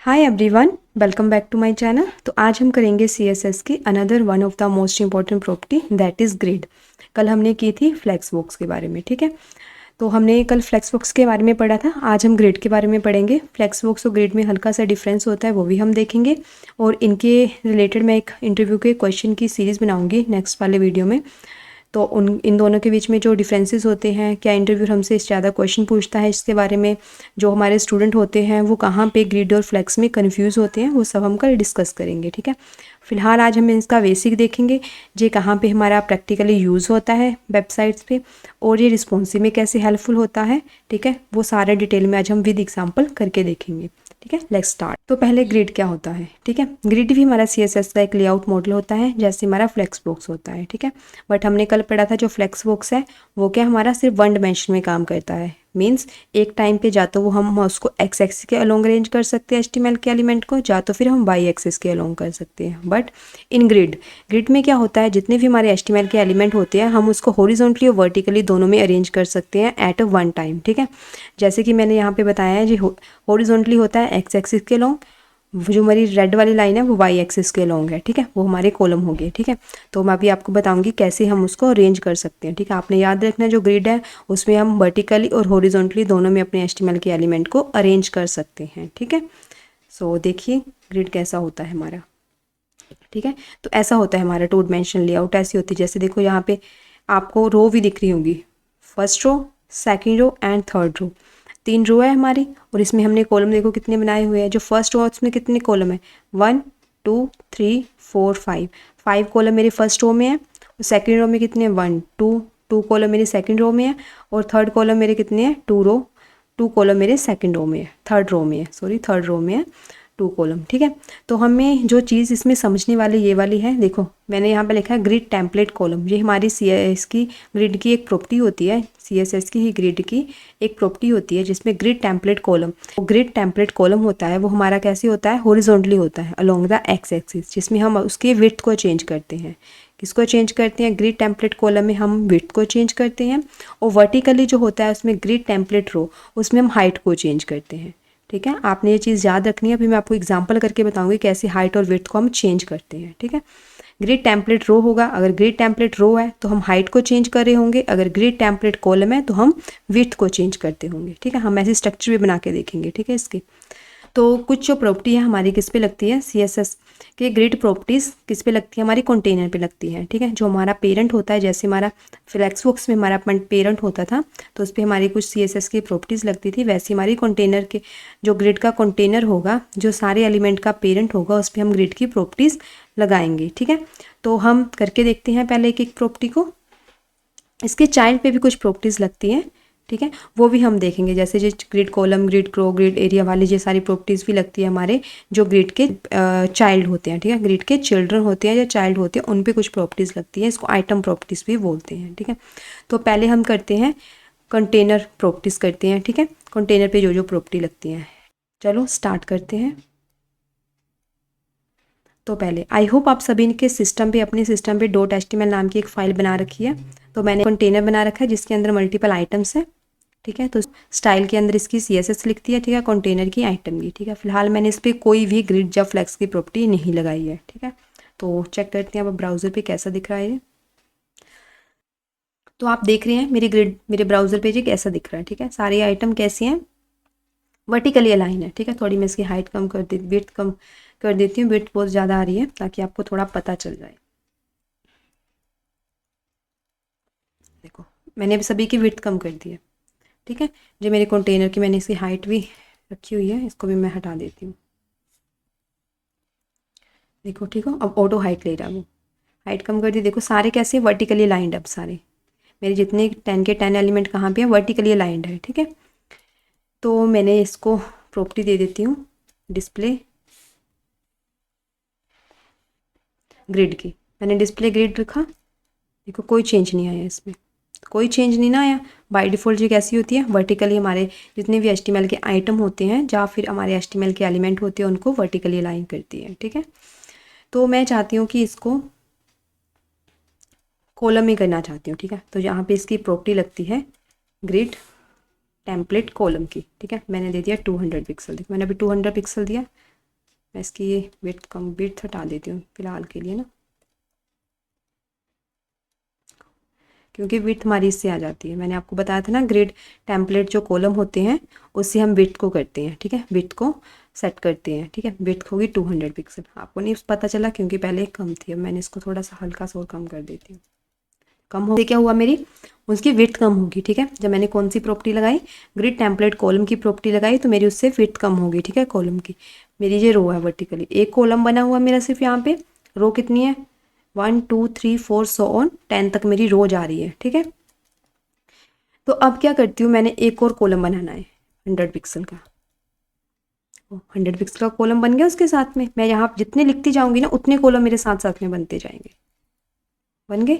Hi everyone, welcome back to my channel. तो आज हम करेंगे सीएसएस की another one of the most important property that is grid. कल हमने की थी फ्लेक्सबॉक्स के बारे में, ठीक है। तो हमने कल फ्लेक्सबॉक्स के बारे में पढ़ा था, आज हम ग्रिड के बारे में पढ़ेंगे। फ्लेक्सबॉक्स और ग्रिड में हल्का सा डिफरेंस होता है, वो भी हम देखेंगे। और इनके रिलेटेड मैं एक इंटरव्यू के क्वेश्चन की सीरीज़ बनाऊँगी नेक्स्ट वाले वीडियो में। तो इन दोनों के बीच में जो डिफरेंसेस होते हैं, क्या इंटरव्यू हमसे ज़्यादा क्वेश्चन पूछता है इसके बारे में, जो हमारे स्टूडेंट होते हैं वो कहाँ पे ग्रिड और फ्लेक्स में कंफ्यूज होते हैं, वो सब हम कल डिस्कस करेंगे, ठीक है। फिलहाल आज हम इसका बेसिक देखेंगे, ये कहाँ पे हमारा प्रैक्टिकली यूज़ होता है वेबसाइट्स पे, और ये रिस्पॉन्सिव में कैसे हेल्पफुल होता है, ठीक है। वो सारे डिटेल में आज हम विद एग्जाम्पल करके देखेंगे, ठीक है। Let's start. तो पहले ग्रिड क्या होता है, ठीक है। ग्रिड भी हमारा सीएसएस का एक लेआउट मॉडल होता है, जैसे हमारा फ्लेक्सबॉक्स होता है, ठीक है। बट हमने कल पढ़ा था जो फ्लेक्सबॉक्स है वो क्या हमारा सिर्फ वन डायमेंशन में काम करता है। मींस एक टाइम पे जा तो वो हम उसको एक्स एक्सिस के अलोंग अरेंज कर सकते हैं एचटीएमएल के एलिमेंट को, जा तो फिर हम वाई एक्सिस के अलोंग कर सकते हैं। बट इन ग्रिड में क्या होता है, जितने भी हमारे एचटीएमएल के एलिमेंट होते हैं हम उसको हॉरिजॉन्टली और वर्टिकली दोनों में अरेंज कर सकते हैं एट अ वन टाइम, ठीक है। जैसे कि मैंने यहाँ पे बताया है, जो हॉरिजॉन्टली होता है एक्स एक्सिस के अलोंग, जो हमारी रेड वाली लाइन है वो वाई एक्सिस के अलोंग है, ठीक है। वो हमारे कॉलम हो गए, ठीक है। तो मैं अभी आपको बताऊंगी कैसे हम उसको अरेंज कर सकते हैं, ठीक है। आपने याद रखना जो ग्रिड है उसमें हम वर्टिकली और हॉरिजॉन्टली दोनों में अपने एचटीएमएल के एलिमेंट को अरेंज कर सकते हैं, ठीक है। सो देखिए ग्रिड कैसा होता है हमारा, ठीक है। तो ऐसा होता है हमारा टू डायमेंशनल लेआउट। ऐसी होती है जैसे देखो यहाँ पे आपको रो भी दिख रही होंगी, first row, second row and third row. 3 row है हमारी, और इसमें हमने कॉलम देखो कितने बनाए हुए हैं। जो फर्स्ट रो है उसमें कितने कॉलम है, 1 2 3 4 5 कॉलम मेरे फर्स्ट रो में है। और सेकेंड रो में कितने, 1 2 कॉलम मेरे सेकेंड रो में है। और थर्ड कॉलम मेरे कितने हैं, 2 कॉलम मेरे सेकेंड रो में है, थर्ड रो में है, सॉरी थर्ड रो में है 2 कॉलम, ठीक है। तो हमें जो चीज़ इसमें समझने वाली ये वाली है, देखो मैंने यहाँ पे लिखा है ग्रिड टेम्पलेट कॉलम। ये हमारी सीएसएस की ग्रिड की एक प्रॉपर्टी होती है, सीएसएस की ही ग्रिड की एक प्रॉपर्टी होती है जिसमें grid template column, grid template column होता है वो हमारा कैसे होता है, हॉरिजॉन्टली होता है अलोंग द एक्स एक्सिस, जिसमें हम उसके विड्थ को चेंज करते हैं। किसको चेंज करते हैं, ग्रिड टेम्पलेट कॉलम में हम विड्थ को चेंज करते हैं। और वर्टिकली जो होता है उसमें ग्रिड टेम्पलेट रो, उसमें हम हाइट को चेंज करते हैं, ठीक है। आपने ये चीज़ याद रखनी है। अभी मैं आपको एग्जांपल करके बताऊंगी कैसे हाइट और विड्थ को हम चेंज करते हैं, ठीक है। ग्रिड टेम्पलेट रो होगा, अगर ग्रिड टेम्पलेट रो है तो हम हाइट को चेंज कर रहे होंगे, अगर ग्रिड टेम्पलेट कॉलम है तो हम विड्थ को चेंज करते होंगे, ठीक है। हम ऐसे स्ट्रक्चर भी बना के देखेंगे, ठीक है इसके। तो कुछ जो प्रॉपर्टी है हमारी किस पे लगती है, सीएसएस के ग्रिड प्रॉपर्टीज़ किस पे लगती है, हमारी कंटेनर पे लगती है, ठीक है। जो हमारा पेरेंट होता है, जैसे हमारा फ्लेक्सबॉक्स में हमारा पेरेंट होता था तो उस पर हमारी कुछ सीएसएस की प्रॉपर्टीज़ लगती थी, वैसे हमारी कंटेनर के जो ग्रिड का कंटेनर होगा, जो सारे एलिमेंट का पेरेंट होगा, उस पर हम ग्रिड की प्रॉपर्टीज़ लगाएंगे, ठीक है। तो हम करके देखते हैं पहले एक एक प्रॉपर्टी को। इसके चाइल्ड पे भी कुछ प्रॉपर्टीज़ लगती हैं, ठीक है, वो भी हम देखेंगे। जैसे जो ग्रिड कॉलम, ग्रिड रो, ग्रिड एरिया वाली ये सारी प्रॉपर्टीज़ भी लगती है हमारे जो ग्रिड के चाइल्ड होते हैं, ठीक है। ग्रिड के चिल्ड्रन होते हैं या चाइल्ड होते हैं, उन पे कुछ प्रॉपर्टीज़ लगती है, इसको आइटम प्रॉपर्टीज़ भी बोलते हैं, ठीक है। तो पहले हम करते हैं कंटेनर प्रॉपर्टीज़ करते हैं, ठीक है। कंटेनर पे जो जो प्रॉपर्टी लगती हैं, चलो स्टार्ट करते हैं। तो पहले आई होप आप सभी के सिस्टम पे, अपने सिस्टम पे .html नाम की एक फ़ाइल बना रखी है। तो मैंने कंटेनर बना रखा है जिसके अंदर मल्टीपल आइटम्स है, ठीक है। तो स्टाइल के अंदर इसकी CSS लिखती है, ठीक है, कंटेनर की आइटम की, ठीक है। फिलहाल मैंने इस पर कोई भी ग्रिड या फ्लेक्स की प्रॉपर्टी नहीं लगाई है, ठीक है। तो चेक करते हैं अब ब्राउज़र पे कैसा दिख रहा है ये। तो आप देख रहे हैं मेरी ग्रिड मेरे ब्राउज़र पे ये कैसा दिख रहा है, ठीक है। सारी आइटम कैसी हैं, वर्टिकली अलाइन है, ठीक है। थोड़ी मैं इसकी हाइट कम कर देती, विड्थ कम कर देती हूँ, विड्थ बहुत ज़्यादा आ रही है ताकि आपको थोड़ा पता चल जाए। देखो मैंने अभी सभी की विड्थ कम कर दी है, ठीक है। जो मेरे कंटेनर की मैंने इसकी हाइट भी रखी हुई है, इसको भी मैं हटा देती हूँ। देखो ठीक हो, अब ऑटो हाइट ले रहा है वो, हाइट कम कर दी। देखो सारे कैसे वर्टिकली लाइंड, अब सारे मेरे जितने 10 के 10 एलिमेंट कहाँ पे है, वर्टिकली लाइंड है, ठीक है। तो मैंने इसको प्रॉपर्टी दे देती हूँ डिस्प्ले ग्रिड की। मैंने डिस्प्ले ग्रिड रखा, देखो कोई चेंज नहीं आया इसमें, कोई चेंज नहीं ना आया। बाय डिफ़ॉल्ट ये कैसी होती है, वर्टिकली हमारे जितने भी HTML के आइटम होते हैं या फिर हमारे HTML के एलिमेंट होते हैं उनको वर्टिकली अलाइन करती है, ठीक है। तो मैं चाहती हूँ कि इसको कॉलम में करना चाहती हूँ, ठीक है। तो यहाँ पे इसकी प्रॉपर्टी लगती है ग्रिड टेम्पलेट कॉलम की, ठीक है। मैंने दे दिया 200 पिक्सल, देखो मैंने अभी 200 पिक्सल दिया, मैं इसकी ये विड्थ हटा देती हूँ फिलहाल के लिए ना, क्योंकि विड्थ हमारी इससे आ जाती है। मैंने आपको बताया था ना, ग्रिड टेम्पलेट जो कॉलम होते हैं उससे हम विड्थ को करते हैं, ठीक है, विड्थ को सेट करते हैं, ठीक है। विड्थ होगी 200 पिक्सल। आपको नहीं पता चला क्योंकि पहले कम थी, अब मैंने इसको थोड़ा सा हल्का सा और कम कर देती हूँ। कम हो क्या हुआ, मेरी उसकी विड्थ कम होगी, ठीक है। जब मैंने कौन सी प्रॉपर्टी लगाई, ग्रिड टेम्पलेट कॉलम की प्रॉपर्टी लगाई, तो मेरी उससे विड्थ कम होगी, ठीक है, कॉलम की। मेरी ये रो है वर्टिकली, एक कॉलम बना हुआ मेरा सिर्फ यहाँ पे। रो कितनी है, 1 2 3 4 सो ऑन 10 तक मेरी रो जा रही है, ठीक है। तो अब क्या करती हूँ, मैंने एक और कॉलम बनाना है 100 पिक्सल का। 100 पिक्सल का कॉलम बन गया, उसके साथ में मैं यहाँ जितने लिखती जाऊंगी ना उतने कॉलम मेरे साथ साथ में बनते जाएंगे। बन गए,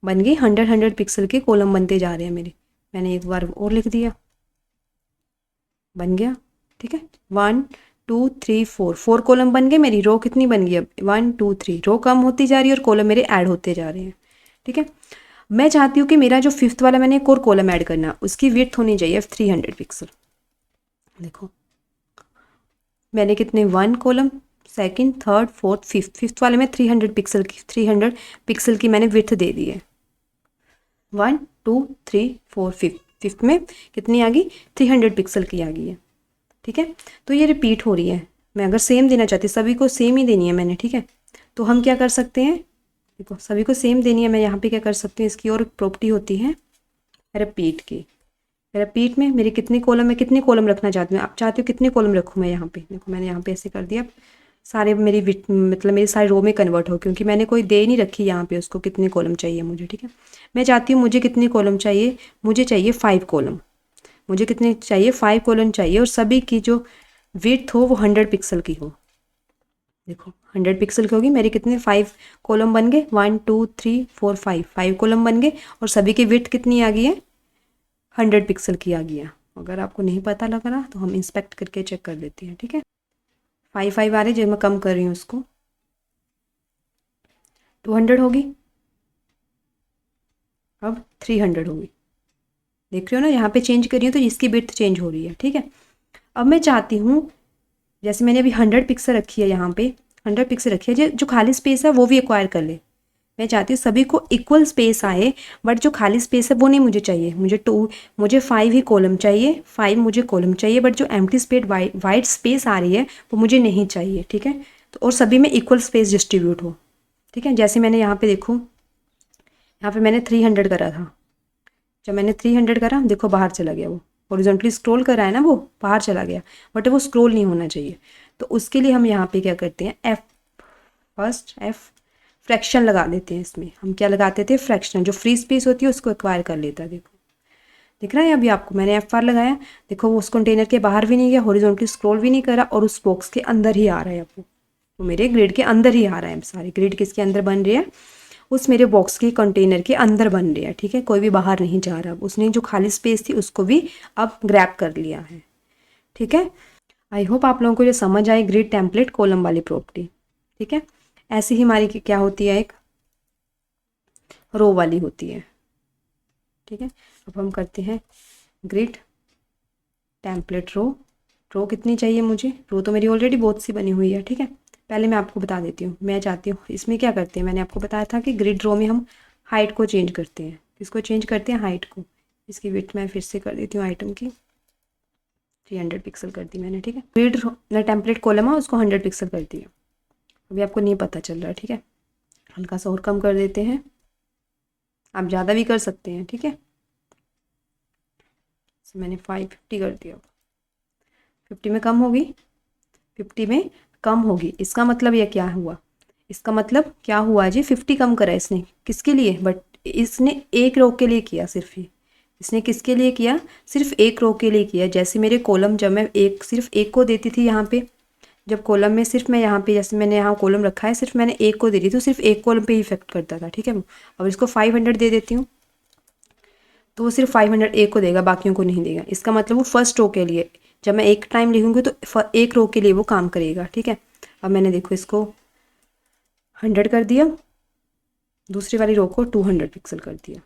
बन गई 100 पिक्सल के कॉलम बनते जा रहे हैं मेरे। मैंने एक बार और लिख दिया, बन गया, ठीक है। 1 2 3 4 कॉलम बन गए। मेरी रो कितनी बन गई अब, 1 2 3। रो कम होती जा रही है और कॉलम मेरे ऐड होते जा रहे हैं, ठीक है। मैं चाहती हूँ कि मेरा जो 5th वाला मैंने एक और कॉलम ऐड करना, उसकी विड्थ होनी चाहिए 300 पिक्सल। देखो मैंने कितने, 1 column, second, third, fourth, fifth वाले में 300 पिक्सल की मैंने विड्थ दे दी है। 1 2 3 4 फिफ्थ में कितनी आ गई, 300 पिक्सल की आ गई है, ठीक है। तो ये रिपीट हो रही है। मैं अगर सेम देना चाहती, सभी को सेम ही देनी है मैंने, ठीक है। तो हम क्या कर सकते हैं, देखो सभी को सेम देनी है। मैं यहाँ पे क्या कर सकती हूँ, इसकी और प्रॉपर्टी होती है रिपीट की। रिपीट में मेरे कितने कॉलम, मैं कितने कॉलम रखना चाहती हूँ, आप चाहती हूँ कितने कॉलम रखूँ मैं यहाँ पे। देखो मैंने यहाँ पे ऐसे कर दिया, सारे मेरी मतलब मेरी सारी रो में कन्वर्ट हो, क्योंकि मैंने कोई दे नहीं रखी यहाँ पे उसको कितने कॉलम चाहिए मुझे, ठीक है। मैं चाहती हूँ मुझे कितने कॉलम चाहिए, मुझे चाहिए 5 कॉलम। मुझे कितने चाहिए, 5 कॉलम चाहिए, और सभी की जो विड्थ हो वो 100 पिक्सल की हो। देखो 100 पिक्सल की होगी, मेरे कितने 5 कॉलम बन गए, 1 2 3 4 5 कॉलम बन गए, और सभी की विड्थ कितनी आ गई है, 100 पिक्सल की आ गई है। अगर आपको नहीं पता लग रहा तो हम इंस्पेक्ट करके चेक कर लेते हैं, ठीक है। 5 आ रहे, जो मैं कम कर रही हूँ उसको 200 होगी, अब 300 होगी। देख रहे हो ना, यहाँ पे चेंज करी हूँ तो इसकी विड्थ चेंज हो रही है, ठीक है। अब मैं चाहती हूँ, जैसे मैंने अभी 100 पिक्सल रखी है, यहाँ पे 100 पिक्सल रखी है, जो खाली स्पेस है वो भी एक्वायर कर ले। मैं चाहती हूँ सभी को इक्वल स्पेस आए, बट जो खाली स्पेस है वो नहीं मुझे चाहिए। मुझे 5 ही कॉलम चाहिए, 5 मुझे कॉलम चाहिए, बट जो एम्प्टी स्पेस वाइट स्पेस आ रही है वो मुझे नहीं चाहिए, ठीक है। तो और सभी में इक्वल स्पेस डिस्ट्रीब्यूट हो, ठीक है। जैसे मैंने यहाँ पे देखो, यहाँ पे मैंने 300 करा था। जब मैंने 300 करा, देखो बाहर चला गया, वो हॉरिजॉन्टली स्क्रॉल कर रहा है ना, वो बाहर चला गया, बट वो स्क्रॉल नहीं होना चाहिए। तो उसके लिए हम यहाँ पे क्या करते हैं, एफ फ्रैक्शन लगा देते हैं। इसमें हम क्या लगाते थे, फ्रैक्शन, जो फ्री स्पेस होती है उसको एक्वायर कर लेता है। देखो दिख रहा है अभी आपको, मैंने F4 लगाया, देखो वो उस कंटेनर के बाहर भी नहीं गया, हॉरिजॉन्टली स्क्रॉल भी नहीं करा, और उस बॉक्स के अंदर ही आ रहा है। अब वो मेरे ग्रिड के अंदर ही आ रहा है। सारी ग्रिड किसके अंदर बन रही है, उस मेरे बॉक्स के कंटेनर के अंदर बन रही है, ठीक है। कोई भी बाहर नहीं जा रहा। उसने जो खाली स्पेस थी उसको भी अब ग्रैब कर लिया है, ठीक है। आई होप आप लोगों को ये समझ आए, ग्रिड टेम्पलेट कॉलम वाली प्रॉपर्टी, ठीक है। ऐसी ही हमारी क्या होती है, एक रो वाली होती है, ठीक है। अब हम करते हैं ग्रिड टेम्पलेट रो कितनी चाहिए मुझे, रो तो मेरी ऑलरेडी बहुत सी बनी हुई है, ठीक है। पहले मैं आपको बता देती हूँ, मैं चाहती हूँ इसमें क्या करते हैं, मैंने आपको बताया था कि ग्रिड रो में हम हाइट को चेंज करते हैं। किसको चेंज करते हैं, हाइट को। इसकी विड्थ मैं फिर से कर देती हूँ आइटम की, 300 पिक्सल कर दी मैंने, ठीक है। ग्रिड टेम्पलेट कॉलम है उसको 100 पिक्सल कर दिया। अभी आपको नहीं पता चल रहा है, ठीक है। हल्का सा और कम कर देते हैं, आप ज़्यादा भी कर सकते हैं, ठीक है। तो मैंने 550 कर दिया, 50 में कम होगी, 50 में कम होगी। इसका मतलब ये क्या हुआ, इसका मतलब क्या हुआ जी, 50 कम करा इसने, किसके लिए, बट इसने एक रो के लिए किया सिर्फ ही। इसने किसके लिए किया, सिर्फ एक रो के लिए किया। जैसे मेरे कॉलम, जब मैं सिर्फ एक को देती थी यहाँ पे, जब कॉलम में सिर्फ मैं यहाँ पे, जैसे मैंने यहाँ कॉलम रखा है, सिर्फ मैंने एक को दे दी तो सिर्फ एक कॉलम पे ही इफेक्ट करता था, ठीक है। अब इसको 500 दे देती हूँ तो वो सिर्फ 500 एक को देगा, बाकियों को नहीं देगा। इसका मतलब वो फर्स्ट रो के लिए, जब मैं एक टाइम लिखूँगी तो एक रो के लिए वो काम करेगा, ठीक है। अब मैंने देखो इसको 100 कर दिया, दूसरी वाली रो को 200 पिक्सल कर दिया।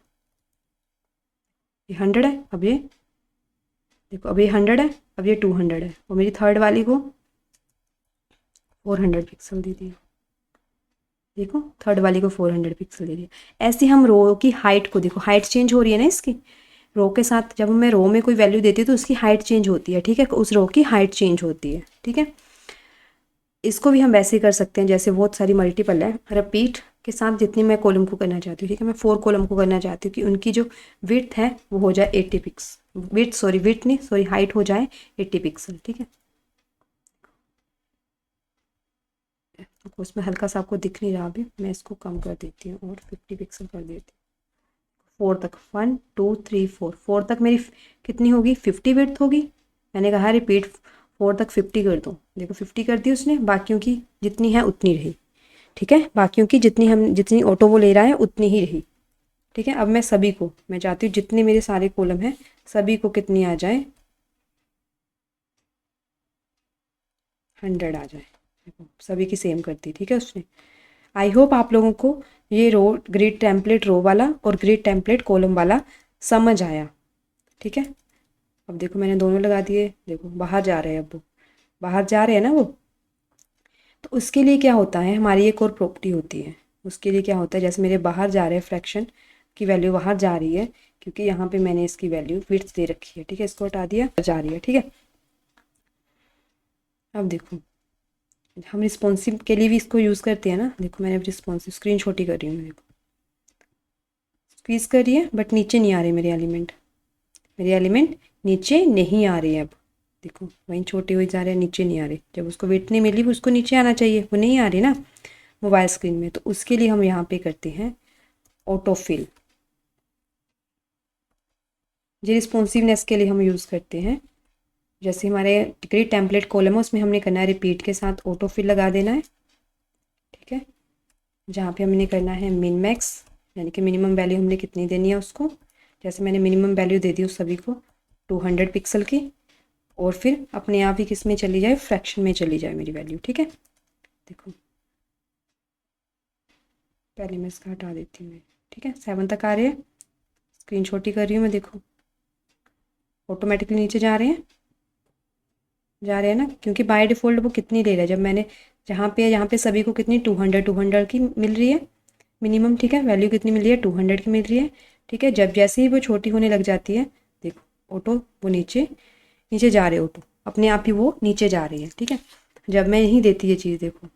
ये 100 है, अब ये देखो, अब ये 100 है, अब ये 200 है, और मेरी थर्ड वाली को 400 पिक्सल दे दिया। देखो थर्ड वाली को 400 पिक्सल दे दिया। ऐसे हम रो की हाइट को देखो, हाइट चेंज हो रही है ना इसकी, रो के साथ जब मैं रो में कोई वैल्यू देती हूँ तो उसकी हाइट चेंज होती है, ठीक है, उस रो की हाइट चेंज होती है, ठीक है। इसको भी हम वैसे ही कर सकते हैं, जैसे बहुत सारी मल्टीपल है, रिपीट के साथ जितनी मैं कॉलम को करना चाहती हूँ, ठीक है, मैं 4 कॉलम को करना चाहती हूँ कि उनकी जो विड्थ है वो हो जाए 80 पिक्स, विड्थ नहीं सॉरी हाइट हो जाए 80 पिक्सल, ठीक है। उसमें हल्का सा आपको दिख नहीं रहा अभी, मैं इसको कम कर देती हूँ और 50 पिक्सल कर देती हूँ। 4 तक 1 2 3 4 4 तक मेरी कितनी होगी, 50 विड्थ होगी। मैंने कहा रिपीट 4 तक 50 कर दो, देखो 50 कर दी उसने, बाकियों की जितनी है उतनी रही, ठीक है, बाकियों की जितनी ऑटो वो ले रहा है उतनी ही रही, ठीक है। अब मैं सभी को, मैं चाहती हूँ जितने मेरे सारे कॉलम हैं सभी को कितनी आ जाए, 100 आ जाए, देखो सभी की सेम कर दी, ठीक है उसने। आई होप आप लोगों को ये रो ग्रिड टेम्पलेट रो वाला और ग्रिड टेम्पलेट कॉलम वाला समझ आया, ठीक है। अब देखो मैंने दोनों लगा दिए, देखो बाहर जा रहे हैं, अब वो बाहर जा रहे हैं ना वो, तो उसके लिए क्या होता है, हमारी एक और प्रॉपर्टी होती है, उसके लिए क्या होता है, जैसे मेरे बाहर जा रहे हैं फ्रैक्शन की वैल्यू बाहर जा रही है, क्योंकि यहाँ पे मैंने इसकी वैल्यू विड्थ दे रखी है, ठीक है, इसको हटा दिया, जा रही है, ठीक है। अब देखो हम रिस्पॉन्सिव के लिए भी इसको यूज़ करते हैं ना, देखो मैंने अब रिस्पॉन्सिव स्क्रीन छोटी कर रही हूँ, देखो स्क्वीज़ कर रही है बट नीचे नहीं आ रही मेरे एलिमेंट नीचे नहीं आ रहे हैं। अब देखो वहीं छोटे हुए जा रहे हैं, नीचे नहीं आ रहे, जब उसको वेट नहीं मिली वो उसको नीचे आना चाहिए, वो नहीं आ रही ना मोबाइल स्क्रीन में, तो उसके लिए हम यहाँ पे करते हैं ऑटोफिल। ये रिस्पॉन्सिवनेस के लिए हम यूज़ करते हैं, जैसे हमारे ग्रिड टेम्पलेट कॉलम है उसमें हमने करना है रिपीट के साथ ऑटोफिल लगा देना है, ठीक है, जहाँ पे हमने करना है मिन मैक्स, यानी कि मिनिमम वैल्यू हमने कितनी देनी है उसको, जैसे मैंने मिनिमम वैल्यू दे दी उस सभी को 200 पिक्सल की, और फिर अपने आप ही किस में चली जाए, फ्रैक्शन में चली जाए मेरी वैल्यू, ठीक है। देखो पहले मैं इसका हटा देती हूँ, ठीक है, 7 तक आ रहे हैं, स्क्रीन छोटी कर रही हूँ मैं, देखो ऑटोमेटिकली नीचे जा रहे हैं ना, क्योंकि बाय डिफ़ॉल्ट वो कितनी ले रहा है, जब मैंने यहाँ पे सभी को कितनी 200 की मिल रही है मिनिमम, ठीक है, वैल्यू कितनी मिल रही है 200 की मिल रही है, ठीक है। जब जैसे ही वो छोटी होने लग जाती है, देखो ऑटो वो नीचे नीचे जा रहे, ऑटो अपने आप ही वो नीचे जा रही है, ठीक है। जब मैं नहीं देती ये चीज़, देखो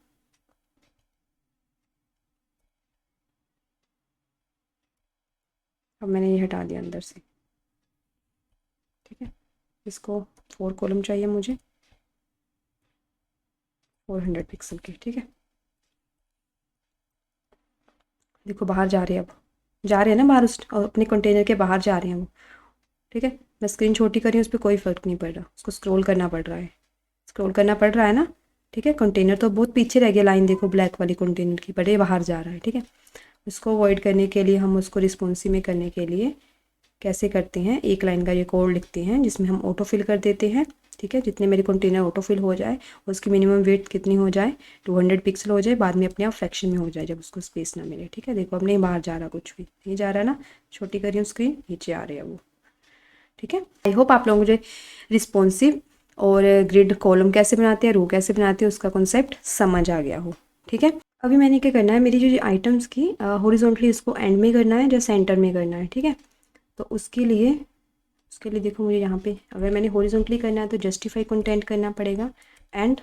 अब मैंने ये हटा दिया अंदर से, ठीक है। इसको 4 कॉलम चाहिए मुझे 400 पिक्सल के, ठीक है। देखो बाहर जा रहे हैं, अब जा रहे हैं ना बाहर, उस अपने कंटेनर के बाहर जा रहे हैं वो, ठीक है। मैं स्क्रीन छोटी कर रही हूँ, उस पर कोई फ़र्क नहीं पड़ रहा, उसको स्क्रॉल करना पड़ रहा है, स्क्रॉल करना पड़ रहा है ना, ठीक है। कंटेनर तो बहुत पीछे रह गया, लाइन देखो ब्लैक वाली कंटेनर की, बड़े बाहर जा रहा है, ठीक है। उसको अवॉइड करने के लिए, हम उसको रिस्पॉन्सिव में करने के लिए कैसे करते हैं, एक लाइन का ये कोड लिखते हैं जिसमें हम ऑटो फिल कर देते हैं, ठीक है। जितने मेरे कंटेनर ऑटो फिल हो जाए, उसकी मिनिमम वेट कितनी हो जाए 200 पिक्सल हो जाए, बाद में अपने आप फ्रैक्शन में हो जाए जब उसको स्पेस ना मिले, ठीक है। देखो अब नहीं बाहर जा रहा, कुछ भी नहीं जा रहा ना, छोटी करी हूँ स्क्रीन, नीचे आ रही है वो, ठीक है। आई होप आप लोग मुझे रिस्पॉन्सिव और ग्रिड कॉलम कैसे बनाते हैं, रो कैसे बनाते हैं, उसका कॉन्सेप्ट समझ आ गया हो, ठीक है। अभी मैंने क्या करना है, मेरी जो आइटम्स की हॉरिजॉन्टली इसको एंड में करना है या सेंटर में करना है, ठीक है। तो उसके लिए देखो मुझे यहाँ पे अगर मैंने हॉरिजॉन्टली करना है तो जस्टिफाई कंटेंट करना पड़ेगा, एंड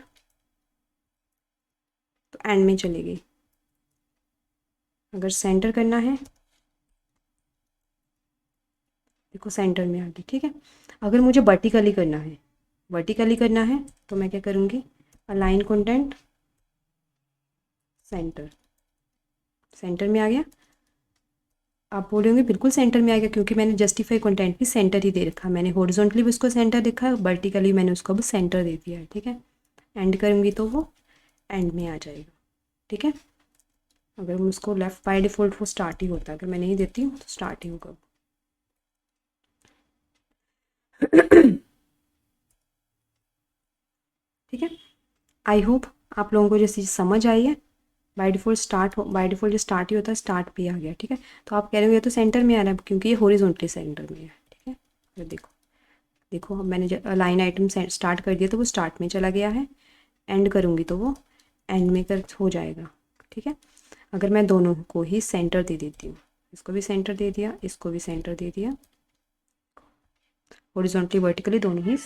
तो एंड में चली गई। अगर सेंटर करना है, देखो सेंटर में आ गई, ठीक है। अगर मुझे वर्टिकली करना है तो मैं क्या करूँगी, अलाइन कंटेंट सेंटर, सेंटर में आ गया। आप बोल रहे होंगे बिल्कुल सेंटर में आ गया, क्योंकि मैंने जस्टिफाई कंटेंट भी सेंटर ही दे रखा, मैंने हॉरिजॉन्टली भी उसको सेंटर देखा, वर्टिकली मैंने उसको भी सेंटर दे दिया है, ठीक है। एंड करूँगी तो वो एंड में आ जाएगा, ठीक है। अगर मैं उसको लेफ़्ट बाय डिफ़ॉल्ट वो स्टार्ट ही होता है, अगर मैं नहीं देती हूँ तो स्टार्ट ही होगा। ठीक है, आई होप आप लोगों को जैसी समझ आई है। बाय डिफ़ॉल्ट जो स्टार्ट ही होता है, स्टार्ट भी आ गया, ठीक है। तो आप कह रहे हो ये तो सेंटर में आ रहा है, क्योंकि ये हॉरिजॉन्टली सेंटर में है, ठीक है। तो देखो देखो अब मैंने लाइन आइटम स्टार्ट कर दिया तो वो स्टार्ट में चला गया है, एंड करूँगी तो वो एंड में कर हो जाएगा, ठीक है। अगर मैं दोनों को ही सेंटर दे देती हूँ, इसको भी सेंटर दे दिया, इसको भी सेंटर दे दिया, हॉरिजॉन्टली वर्टिकली दोनों ही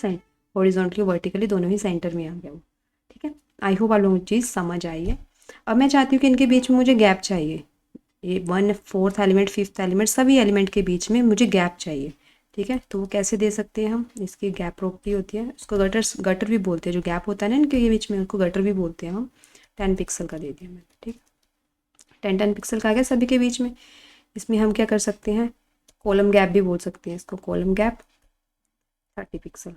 हॉरिजॉन्टली वर्टिकली दोनों ही सेंटर में आ गया वो, ठीक है। आई होप आप लोगों को चीज़ समझ आई है। अब मैं चाहती हूँ कि इनके बीच में मुझे गैप चाहिए, ये 1 4th एलिमेंट 5th एलिमेंट सभी एलिमेंट के बीच में मुझे गैप चाहिए, ठीक है। तो वो कैसे दे सकते हैं हम, इसकी गैप प्रॉपर्टी होती है, उसको गटर भी बोलते हैं, जो गैप होता है ना इनके बीच में, उसको गटर भी बोलते हैं हम। 10 पिक्सल का दे दिया मैंने, ठीक, 10 पिक्सल का आ गया सभी के बीच में। इसमें हम क्या कर सकते हैं, कॉलम गैप भी बोल सकते हैं इसको, कॉलम गैप 30 पिक्सल,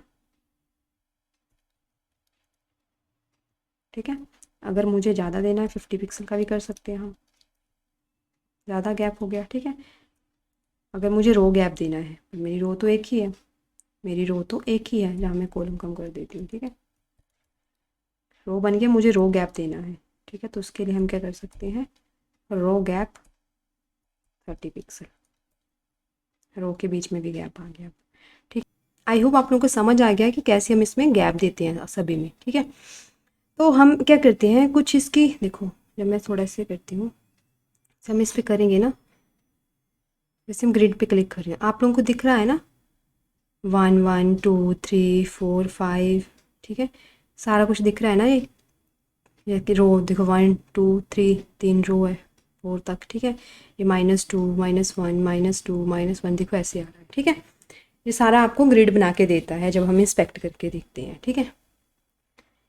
ठीक है। अगर मुझे ज़्यादा देना है 50 पिक्सल का भी कर सकते हैं हम, ज़्यादा गैप हो गया, ठीक है। अगर मुझे रो गैप देना है, मेरी रो तो एक ही है, मेरी रो तो एक ही है, जहाँ मैं कॉलम कम कर देती हूँ, ठीक है। रो बन गया, मुझे रो गैप देना है, ठीक है। तो उसके लिए हम क्या कर सकते हैं, रो गैप 30 पिक्सल, रो के बीच में भी गैप आ गया, ठीक। आई होप आप लोगों को समझ आ गया कि कैसे हम इसमें गैप देते हैं सभी में, ठीक है। तो हम क्या करते हैं, कुछ इसकी देखो, जब मैं थोड़ा से करती हूँ, हम इस पर करेंगे ना, जैसे हम ग्रिड पे क्लिक कर रहे हैं, आप लोगों को दिख रहा है ना 1 1 2 3 4 5, ठीक है, सारा कुछ दिख रहा है ना, ये कि रो देखो 1 2 3 3 रो है 4 तक, ठीक है। ये -2 -1 -2 -1 देखो ऐसे आ रहा है, ठीक है। ये सारा आपको ग्रिड बना के देता है जब हम इंस्पेक्ट करके देखते हैं, ठीक है।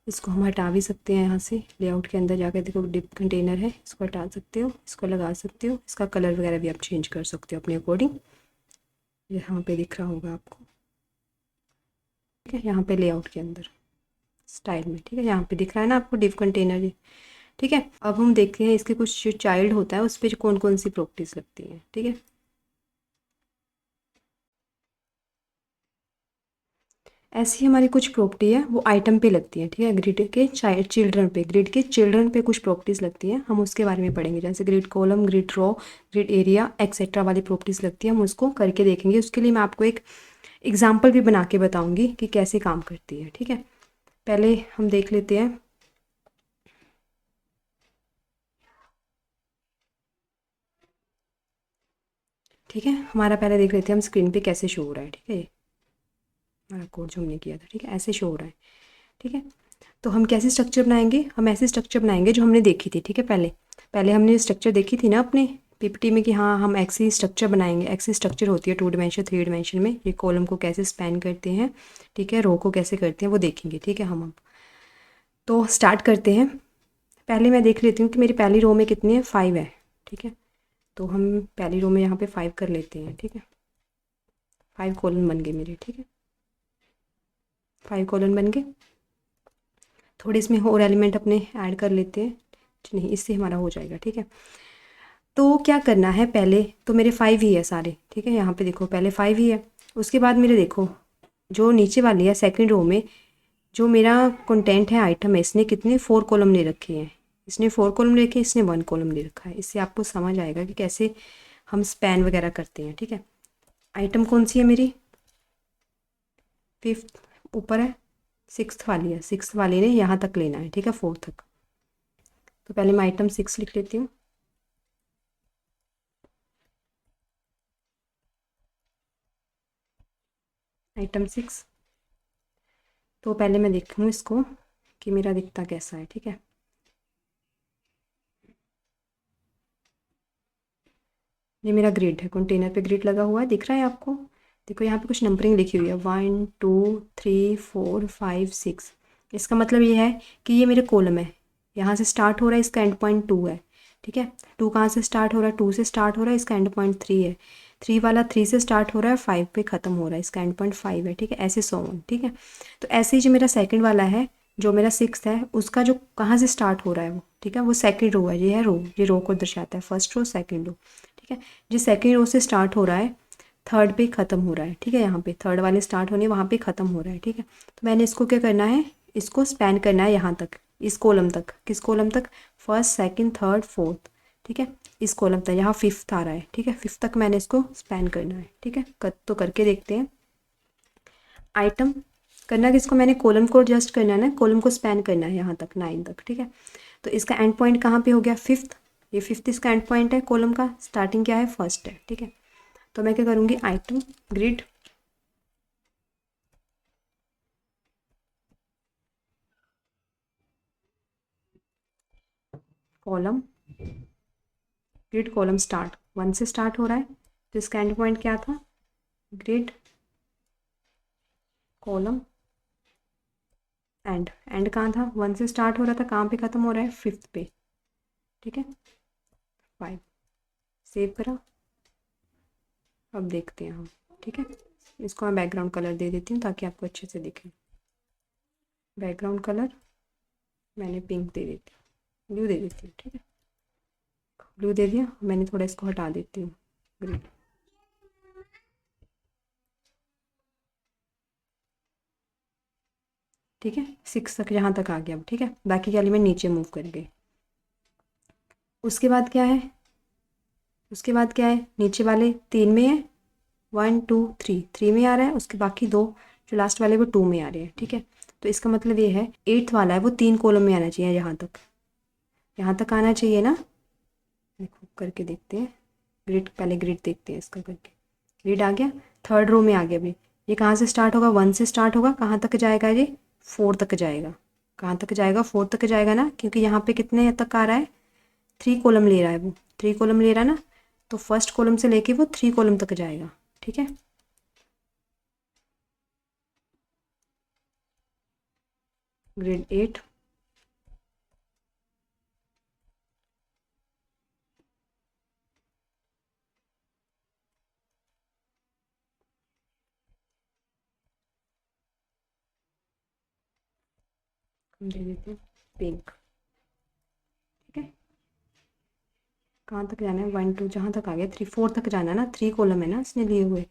इसको हम हटा भी सकते हैं यहाँ से, लेआउट के अंदर जाकर देखो डिप कंटेनर है, इसको हटा सकते हो, इसको लगा सकते हो, इसका कलर वगैरह भी आप चेंज कर सकते हो अपने अकॉर्डिंग, यहाँ पे दिख रहा होगा आपको, ठीक है। यहाँ पे लेआउट के अंदर स्टाइल में, ठीक है, यहाँ पे दिख रहा है ना आपको डिप कंटेनर, ठीक है। अब हम देखते हैं इसके कुछ जो चाइल्ड होता है उस पर कौन कौन सी प्रॉपर्टीज लगती हैं, ठीक है। ऐसी हमारी कुछ प्रॉपर्टी है वो आइटम पे लगती है, ठीक है, ग्रिड के चाइल्ड चिल्ड्रन पे, ग्रिड के चिल्ड्रन पे कुछ प्रॉपर्टीज लगती हैं, हम उसके बारे में पढ़ेंगे, जैसे ग्रिड कॉलम, ग्रिड रो, ग्रिड एरिया एक्सेट्रा वाली प्रॉपर्टीज लगती है, हम उसको करके देखेंगे। उसके लिए मैं आपको एक एग्जाम्पल भी बना के बताऊंगी कि कैसे काम करती है, ठीक है। पहले हम देख लेते हैं, ठीक है, हमारा पहले देख लेते हैं हम स्क्रीन पे कैसे शो हो रहा है, ठीक है। हमारा कोड जो हमने किया था, ठीक है, ऐसे शो हो रहा है, ठीक है। तो हम कैसे स्ट्रक्चर बनाएंगे, हम ऐसे स्ट्रक्चर बनाएंगे जो हमने देखी थी, ठीक है। पहले पहले हमने स्ट्रक्चर देखी थी ना अपने पीपीटी में कि हाँ हम एक्सी स्ट्रक्चर बनाएंगे, एक्सी स्ट्रक्चर होती है 2 डायमेंशन 3 डायमेंशन में, ये कॉलम को कैसे स्पैन करते हैं, ठीक है, रो को कैसे करते हैं वो देखेंगे, ठीक है। हम अब तो स्टार्ट करते हैं, पहले मैं देख लेती हूँ कि मेरी पहली रो में कितनी है, 5 है, ठीक है। तो हम पहली रो में यहाँ पे 5 कर लेते हैं, ठीक है, 5 कॉलम बन गए मेरे, ठीक है, 5 कॉलम बन गए। थोड़े इसमें और एलिमेंट अपने ऐड कर लेते हैं, नहीं इससे हमारा हो जाएगा, ठीक है। तो क्या करना है, पहले तो मेरे 5 ही है सारे, ठीक है, यहाँ पे देखो पहले 5 ही है। उसके बाद मेरे देखो जो नीचे वाली है सेकंड रो में जो मेरा कंटेंट है आइटम है, इसने कितने 4 कॉलम ले रखे हैं, इसने 4 कॉलम ले रखे, इसने 1 कॉलम ले रखा है। इससे आपको समझ आएगा कि कैसे हम स्पैन वगैरह करते हैं, ठीक है। आइटम कौन सी है मेरी, 5th ऊपर है, 6th वाली है, 6th वाली ने यहाँ तक लेना है, ठीक है, 4 तक। तो पहले मैं आइटम 6 लिख लेती हूँ, आइटम 6। तो पहले मैं देखूँ इसको कि मेरा दिखता कैसा है, ठीक है। ये मेरा ग्रिड है, कंटेनर पे ग्रिड लगा हुआ है, दिख रहा है आपको, देखो यहाँ पे कुछ नंबरिंग लिखी हुई है 1 2 3 4 5 6। इसका मतलब ये है कि ये मेरे कॉलम है, यहाँ से स्टार्ट हो रहा है, इसका एंड पॉइंट 2 है, ठीक है। 2 कहाँ से स्टार्ट हो रहा है, 2 से स्टार्ट हो रहा है, इसका एंड पॉइंट 3 है। 3 वाला 3 से स्टार्ट हो रहा है, 5 पे ख़त्म हो रहा है, इसका एंड पॉइंट 5 है, ठीक है, ऐसे सो ऑन, ठीक है। तो ऐसे ही जो मेरा सेकंड वाला है, जो मेरा 6 है, उसका जो कहाँ से स्टार्ट हो रहा है वो, ठीक है, वो सेकंड रो है, ये है रो, ये रो को दर्शाता है, फर्स्ट रो सेकंड रो, ठीक है। जिस सेकंड रो से स्टार्ट हो रहा है थर्ड पे ख़त्म हो रहा है, ठीक है, यहाँ पे थर्ड वाले स्टार्ट होने वहाँ पे ख़त्म हो रहा है, ठीक है। तो मैंने इसको क्या करना है, इसको स्पैन करना है यहाँ तक, इस कॉलम तक, किस कॉलम तक, फर्स्ट सेकंड थर्ड फोर्थ, ठीक है, इस कॉलम तक, यहाँ 5th आ रहा है, ठीक है, 5th तक मैंने इसको स्पैन करना है, ठीक है। तो करके देखते हैं। आइटम करना किसको, मैंने कॉलम को एडजस्ट करना है ना, कॉलम को स्पैन करना है यहाँ तक 9 तक, ठीक है। तो इसका एंड पॉइंट कहाँ पे हो गया, फिफ्थ। ये फिफ्थ इसका एंड पॉइंट है कॉलम का, स्टार्टिंग क्या है, फर्स्ट है, ठीक है। तो मैं क्या करूँगी, item grid column, grid column start, 1 से स्टार्ट हो रहा है, तो इसका एंड पॉइंट क्या था, ग्रिड कॉलम एंड कहाँ था, 1 से स्टार्ट हो रहा था, कहाँ पे ख़त्म हो रहा है, फिफ्थ पे, ठीक है। 5 सेव करा, अब देखते हैं हम, ठीक है। इसको मैं बैकग्राउंड कलर दे देती हूँ ताकि आपको अच्छे से दिखे। बैकग्राउंड कलर मैंने पिंक दे देती हूँ, ब्लू दे देती हूँ, ठीक है। ब्लू दे दिया, मैंने थोड़ा इसको हटा देती हूँ, ग्रीन। ठीक है, 6 तक यहाँ तक आ गया अब, ठीक है। बाकी के एलिमेंट नीचे मूव करेंगे। उसके बाद क्या है, उसके बाद क्या है, नीचे वाले 3 में है, 1 2 3 में आ रहा है, उसके बाकी 2 जो लास्ट वाले वो 2 में आ रहे हैं, ठीक है। तो इसका मतलब ये है 8th वाला है वो 3 कॉलम में आना चाहिए, यहाँ तक आना चाहिए ना। देखो करके देखते हैं, ग्रिड, पहले ग्रिड देखते हैं इसका करके। ग्रिड आ गया, थर्ड रो में आ गया अभी। ये कहाँ से स्टार्ट होगा, 1 से स्टार्ट होगा, कहाँ तक जाएगा ये, 4 तक जाएगा। कहाँ तक जाएगा, 4 तक जाएगा ना, क्योंकि यहाँ पे कितने तक आ रहा है, 3 कॉलम ले रहा है वो, 3 कॉलम ले रहा है ना, तो फर्स्ट कॉलम से लेके वो 3 कॉलम तक जाएगा, ठीक है। ग्रिड 8 हम दे देते हैं पिंक, ठीक है। कहाँ तक जाना है, 1 2 जहाँ तक आ गया, 3 4 तक जाना है ना, 3 कॉलम है ना इसने लिए हुए,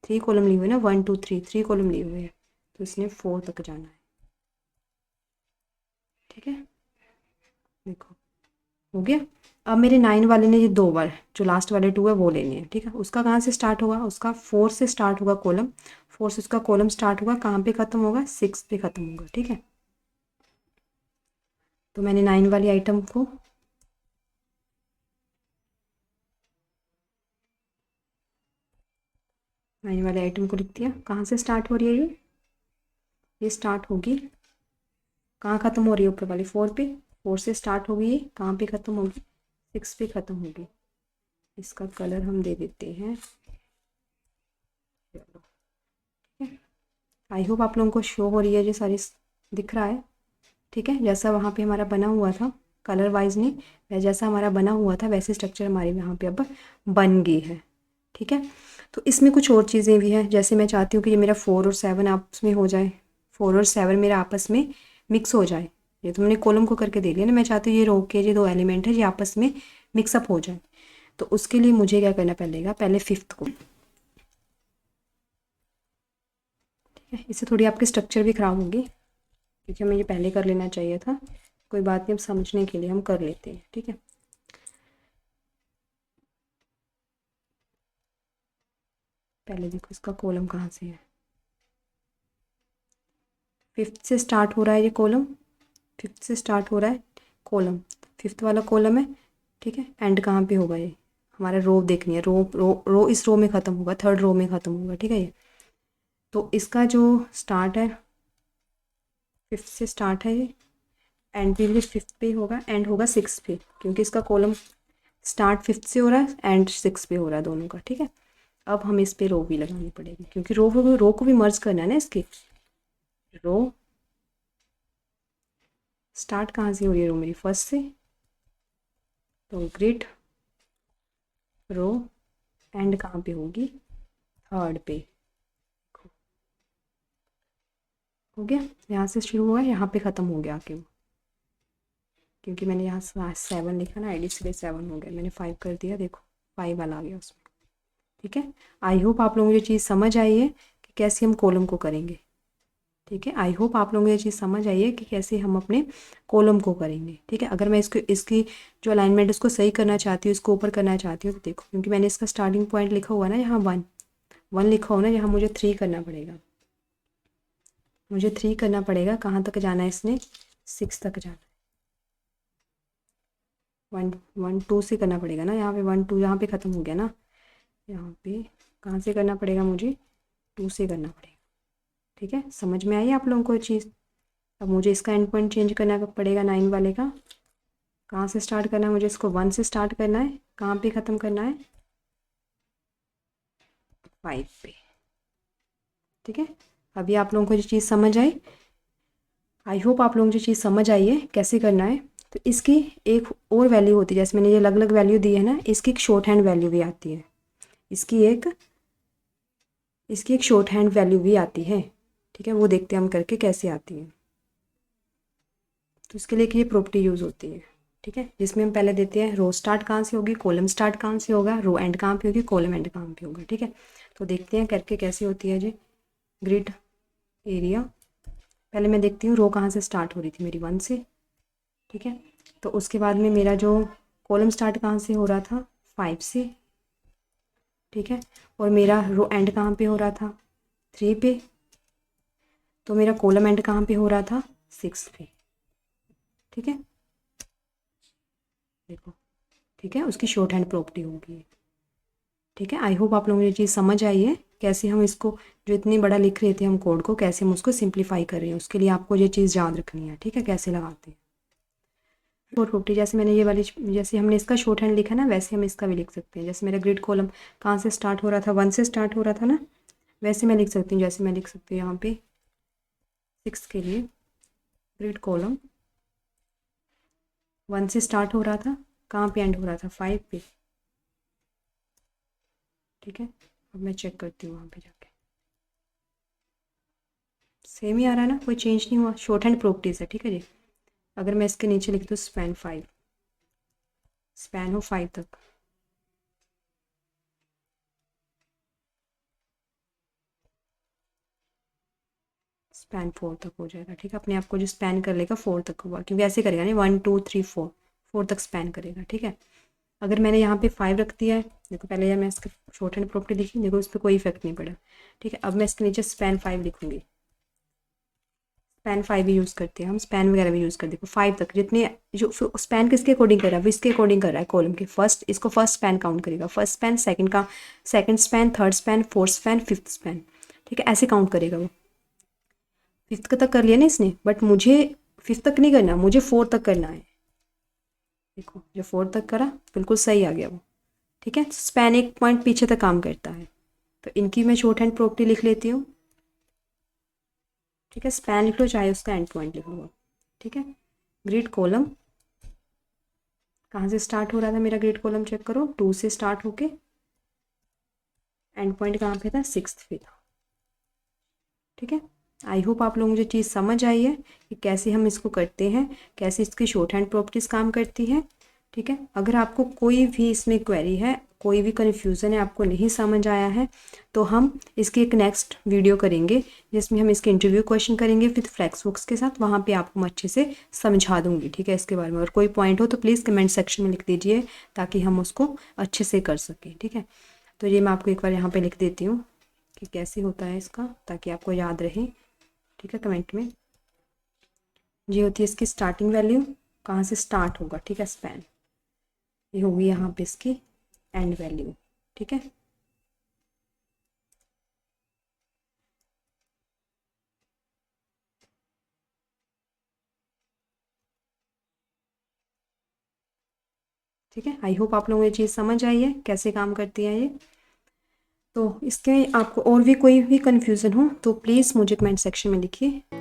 3 कॉलम लिए हुए ना, 1 2 3 कॉलम लिए हुए हैं, तो इसने 4 तक जाना है, ठीक है। देखो हो गया। अब मेरे 9 वाले ने ये 2 बार जो लास्ट वाले 2 है वो लेने हैं, ठीक है। उसका कहाँ से स्टार्ट होगा, उसका 4 से स्टार्ट होगा कॉलम, 4 से उसका कॉलम स्टार्ट होगा, कहाँ पे ख़त्म होगा, 6 पे ख़त्म होगा, ठीक है। तो मैंने 9 वाली आइटम को, 9 वाले आइटम को लिख दिया। कहाँ से स्टार्ट हो रही है ये स्टार्ट होगी, कहाँ ख़त्म हो रही है, ऊपर वाली 4 पे, 4 से स्टार्ट होगी, ये कहाँ पे ख़त्म होगी, 6 पे ख़त्म होगी। इसका कलर हम दे देते हैं, चलो ठीक है। आई होप आप लोगों को शो हो रही है, ये सारी दिख रहा है, ठीक है। जैसा वहाँ पे हमारा बना हुआ था, कलर वाइज नहीं, वह जैसा हमारा बना हुआ था वैसे स्ट्रक्चर हमारे यहाँ पे अब बन गई है, ठीक है। तो इसमें कुछ और चीज़ें भी हैं, जैसे मैं चाहती हूँ कि ये मेरा 4 और 7 आपस में हो जाए, 4 और 7 मेरा आपस में मिक्स हो जाए। ये तो मैंने कॉलम को करके दे दिया ना, मैं चाहती हूँ ये रो के जो 2 एलिमेंट है ये आपस में मिक्सअप हो जाए। तो उसके लिए मुझे क्या करना पड़ेगा, पहले 5th को, ठीक है। इससे थोड़ी आपकी स्ट्रक्चर भी ख़राब होगी, क्योंकि हमें ये पहले कर लेना चाहिए था। कोई बात नहीं, हम समझने के लिए हम कर लेते हैं, ठीक है। पहले देखो इसका कॉलम कहाँ से है, 5th से स्टार्ट हो रहा है ये कॉलम, 5th से स्टार्ट हो रहा है कॉलम, 5th वाला कॉलम है, ठीक है। एंड कहाँ पे होगा ये, हमारा रो देखनी है, रो इस रो में ख़त्म होगा, थर्ड रो में ख़त्म होगा, ठीक है ये। तो इसका जो स्टार्ट है 5th से स्टार्ट है ये, एंड भी 5th पे होगा, एंड होगा 6 पे, क्योंकि इसका कॉलम स्टार्ट 5th से हो रहा है, एंड 6 पे हो रहा है दोनों का, ठीक है। अब हम इस पे रो भी लगानी पड़ेगी, क्योंकि रो को भी मर्ज करना है ना इसके। रो स्टार्ट कहाँ से हो रही है, रो मेरी फर्स्ट से, तो ग्रिड रो एंड कहाँ पे होगी, थर्ड पे। हो गया, यहाँ से शुरू हुआ, यहाँ पे ख़त्म हो गया आके वो, क्योंकि मैंने यहाँ 7 लिखा ना, आईडी से 7 हो गया, मैंने 5 कर दिया, देखो 5 वाला आ गया उसमें, ठीक है। आई होप आप लोगों को ये चीज़ समझ आई है कि कैसे हम कॉलम को करेंगे, ठीक है। आई होप आप लोगों को ये चीज़ समझ आई है कि कैसे हम अपने कॉलम को करेंगे, ठीक है। अगर मैं इसकी जो अलाइनमेंट इसको सही करना चाहती हूँ, इसको ऊपर करना चाहती हूँ, तो देखो क्योंकि मैंने इसका स्टार्टिंग पॉइंट लिखा हुआ है ना यहाँ 1 लिखा हो ना, यहाँ मुझे 3 करना पड़ेगा, मुझे 3 करना पड़ेगा। कहाँ तक जाना है इसने, 6 तक जाना है, 1 2 से करना पड़ेगा ना, यहाँ पे 1 2 यहाँ पे ख़त्म हो गया ना, यहाँ पे कहाँ से करना पड़ेगा मुझे, 2 से करना पड़ेगा। ठीक है, समझ में आई आप लोगों को ये चीज़। अब मुझे इसका एंड पॉइंट चेंज करना पड़ेगा 9 वाले का। कहाँ से स्टार्ट करना है मुझे, इसको 1 से स्टार्ट करना है, कहाँ पे ख़त्म करना है, 5 पे। ठीक है, अभी आप लोगों को ये चीज़ समझ आई। आई होप आप लोगों को ये चीज़ समझ आई है कैसे करना है। तो इसकी एक और वैल्यू होती है, जैसे मैंने ये अलग अलग वैल्यू दी है ना, इसकी एक शॉर्ट हैंड वैल्यू भी आती है, इसकी एक शॉर्ट हैंड वैल्यू भी आती है। ठीक है, वो देखते हैं हम करके कैसे आती है। तो इसके लिए ये प्रॉपर्टी यूज़ होती है। ठीक है, जिसमें हम पहले देते हैं रो स्टार्ट कहाँ से होगी, कॉलम स्टार्ट कहाँ से होगा, रो एंड कहाँ पे होगी, कॉलम एंड कहाँ पे होगा। ठीक है, तो देखते हैं करके कैसे होती है जी ग्रिड एरिया। पहले मैं देखती हूँ रो कहाँ से स्टार्ट हो रही थी मेरी 1 से। ठीक है, तो उसके बाद में मेरा जो कॉलम स्टार्ट कहाँ से हो रहा था, 5 से। ठीक है, और मेरा रो एंड कहाँ पे हो रहा था, 3 पे। तो मेरा कॉलम एंड कहाँ पे हो रहा था, 6 पे। ठीक है, देखो, ठीक है, उसकी शॉर्ट हैंड प्रॉपर्टी होगी। ठीक है, आई होप आप लोगों को ये चीज़ समझ आई है कैसे हम इसको, जो इतनी बड़ा लिख रहे थे हम कोड को, कैसे हम उसको सिंप्लीफाई कर रहे हैं। उसके लिए आपको ये चीज़ याद रखनी है। ठीक है, कैसे लगाते हैं शॉर्ट प्रॉपर्टी। जैसे मैंने ये वाली, जैसे हमने इसका शॉर्ट हैंड लिखा ना, वैसे हम इसका भी लिख सकते हैं। जैसे मेरा ग्रिड कॉलम कहाँ से स्टार्ट हो रहा था, 1 से स्टार्ट हो रहा था ना, वैसे मैं लिख सकती हूँ। जैसे मैं लिख सकती हूँ यहाँ पे 6 के लिए ग्रिड कॉलम 1 से स्टार्ट हो रहा था, कहाँ पे एंड हो रहा था, 5 पे। ठीक है, अब मैं चेक करती हूँ वहाँ पे जाके, सेम ही आ रहा है ना, कोई चेंज नहीं हुआ। शॉर्ट हैंड प्रॉपर्टीज है। ठीक है जी, अगर मैं इसके नीचे लिख दूँ स्पैन 5, स्पैन हो 5 तक, स्पैन 4 तक हो जाएगा। ठीक है, अपने आप को जो स्पैन कर लेगा 4 तक होगा, क्योंकि ऐसे करेगा नहीं 1 2 3 4 तक स्पैन करेगा। ठीक है, अगर मैंने यहाँ पे 5 रख दिया है, देखो पहले मैं इसके शॉर्ट हैंड प्रॉपर्टी लिखी, देखो इस पर कोई इफेक्ट नहीं पड़ा। ठीक है, अब मैं इसके नीचे स्पैन 5 लिखूंगी। स्पैन 5 भी यूज़ करते हैं हम, स्पैन वगैरह भी यूज़ करते हैं 5 तक। जितने जो स्पैन किसके अकॉर्डिंग कर रहा है, वो इसके अकॉर्डिंग कर रहा है कॉलम के। फर्स्ट, इसको फर्स्ट स्पैन काउंट करेगा, फर्स्ट स्पैन, सेकंड का second span, third span, fourth span, fifth span. ठीक है, ऐसे काउंट करेगा वो। फिफ्थ तक कर लिया ना इसने, बट मुझे फिफ्थ तक नहीं करना, मुझे 4 तक करना है। देखो जो 4 तक करा बिल्कुल सही आ गया वो। ठीक है, स्पैन एक पॉइंट पीछे तक काम करता है। तो इनकी मैं शॉर्ट हैंड प्रॉपर्टी लिख लेती हूँ। ठीक है, स्पैन लिख लो चाहे उसका एंड पॉइंट लिख लो। ठीक है, ग्रिड कॉलम कहाँ से स्टार्ट हो रहा था मेरा ग्रिड कॉलम, चेक करो 2 से स्टार्ट होके एंड पॉइंट कहाँ पे था, 6 पे था। ठीक है, आई होप आप लोगों को ये चीज़ समझ आई है कि कैसे हम इसको करते हैं, कैसे इसकी शॉर्ट हैंड प्रॉपर्टीज काम करती है। ठीक है, अगर आपको कोई भी इसमें क्वेरी है, कोई भी कन्फ्यूज़न है, आपको नहीं समझ आया है, तो हम इसकी एक नेक्स्ट वीडियो करेंगे जिसमें हम इसके इंटरव्यू क्वेश्चन करेंगे विद फ्लेक्सबुक्स के साथ। वहाँ पे आपको मैं अच्छे से समझा दूँगी। ठीक है, इसके बारे में अगर कोई पॉइंट हो तो प्लीज़ कमेंट सेक्शन में लिख दीजिए, ताकि हम उसको अच्छे से कर सकें। ठीक है, तो ये मैं आपको एक बार यहाँ पर लिख देती हूँ कि कैसे होता है इसका, ताकि आपको याद रहे। ठीक है, कमेंट में ये होती है इसकी स्टार्टिंग वैल्यू, कहाँ से स्टार्ट होगा। ठीक है, स्पैन ये होगी यहाँ पे इसकी एंड वैल्यू। ठीक है, ठीक है, आई होप आप लोगों को ये चीज़ समझ आई है कैसे काम करती है ये। तो इसके आपको और भी कोई भी कन्फ्यूज़न हो तो प्लीज़ मुझे कमेंट सेक्शन में लिखिए।